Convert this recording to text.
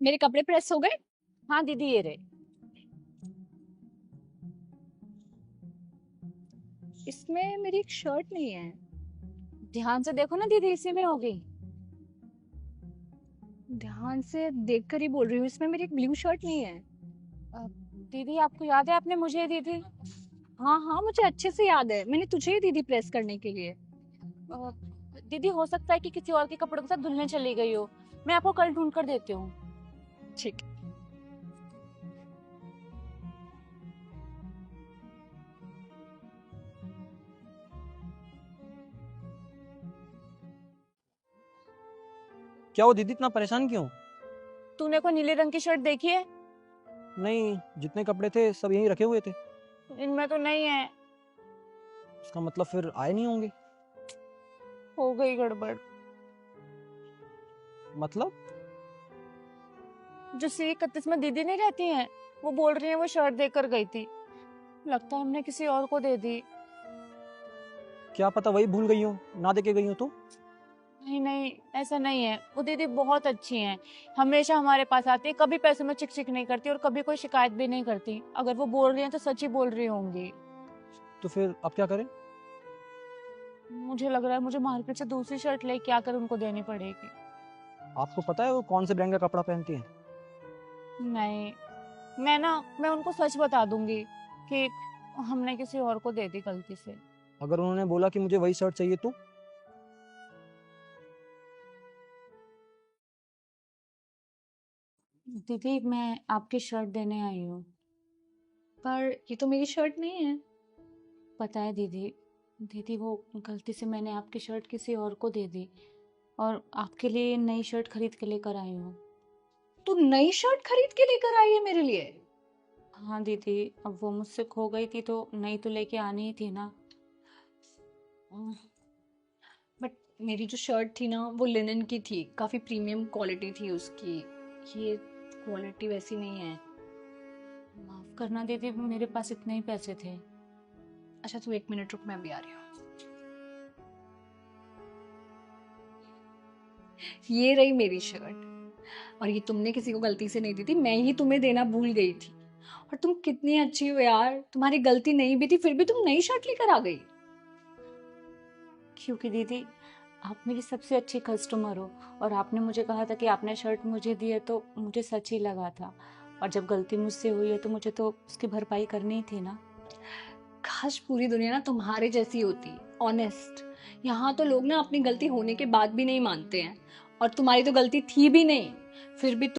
मेरे कपड़े प्रेस हो गए। हाँ दीदी, ये रहे। इसमें मेरी एक शर्ट नहीं है। ध्यान से देखो ना दीदी, इसी में होगी। ध्यान से देख कर ही बोल रही हूँ, इसमें मेरी एक ब्लू शर्ट नहीं है। अ, दीदी आपको याद है आपने मुझे दी थी। हाँ हाँ, मुझे अच्छे से याद है, मैंने तुझे ही दी थी प्रेस करने के लिए। अ, दीदी हो सकता है कि किसी और के कपड़ों के साथ धुलने चली गई हो। मैं आपको कल ढूंढ कर देती हूँ। ठीक। क्या वो दीदी इतना परेशान क्यों? तूने को नीले रंग की शर्ट देखी है? नहीं, जितने कपड़े थे सब यहीं रखे हुए थे। इनमें तो नहीं है। इसका मतलब फिर आए नहीं होंगे। हो गई गड़बड़। मतलब? जो C31 में दीदी नहीं रहती हैं, वो बोल रही है वो शर्ट देकर गई थी। लगता है हमने किसी और को दे दी। क्या पता वही भूल गई हो, ना देके गई हो तो। नहीं नहीं, ऐसा नहीं है। वो दीदी बहुत अच्छी हैं। हमेशा हमारे पास आती है, कभी पैसों में चिक चिक नहीं करती और कभी कोई शिकायत भी नहीं करती। अगर वो बोल रही हैं तो सच ही बोल रही होंगी। तो फिर अब क्या करें? मुझे लग रहा है मुझे मार्केट से दूसरी शर्ट लेके आकर उनको देनी पड़ेगी। आपको पता है वो कौन से ब्रांड का कपड़ा पहनती है? नहीं, मैं उनको सच बता दूंगी कि हमने किसी और को दे दी गलती से। अगर उन्होंने बोला कि मुझे वही शर्ट चाहिए तो? दीदी मैं आपकी शर्ट देने आई हूँ। पर ये तो मेरी शर्ट नहीं है। पता है दीदी, दीदी वो गलती से मैंने आपकी शर्ट किसी और को दे दी और आपके लिए नई शर्ट खरीद के लेकर आई हूँ। तू नई शर्ट खरीद के लेकर आई है मेरे लिए? हाँ दीदी, अब वो मुझसे खो गई थी तो नई तो लेके आनी ही थी ना। बट मेरी जो शर्ट थी ना, वो लिनन की थी, काफी प्रीमियम क्वालिटी थी उसकी। ये क्वालिटी वैसी नहीं है। माफ करना दीदी, मेरे पास इतने ही पैसे थे। अच्छा तू एक मिनट रुक, मैं अभी आ रही हूँ। ये रही मेरी शर्ट, और ये तुमने किसी को गलती से नहीं दी थी, मैं ही तुम्हें देना भूल गई थी। और तुम कितनी अच्छी हो यार, तुम्हारी गलती नहीं भी थी फिर भी तुम नई शर्ट लेकर आ गई। क्योंकि दीदी आप मेरी सबसे अच्छी कस्टमर हो और आपने मुझे कहा था कि आपने शर्ट मुझे दी है तो मुझे सच ही लगा था। और जब गलती मुझसे हुई है तो मुझे तो उसकी भरपाई करनी ही थी ना। काश पूरी दुनिया ना तुम्हारे जैसी होती, ऑनेस्ट। यहाँ तो लोग ना अपनी गलती होने के बाद भी नहीं मानते हैं, और तुम्हारी तो गलती थी भी नहीं, फिर भी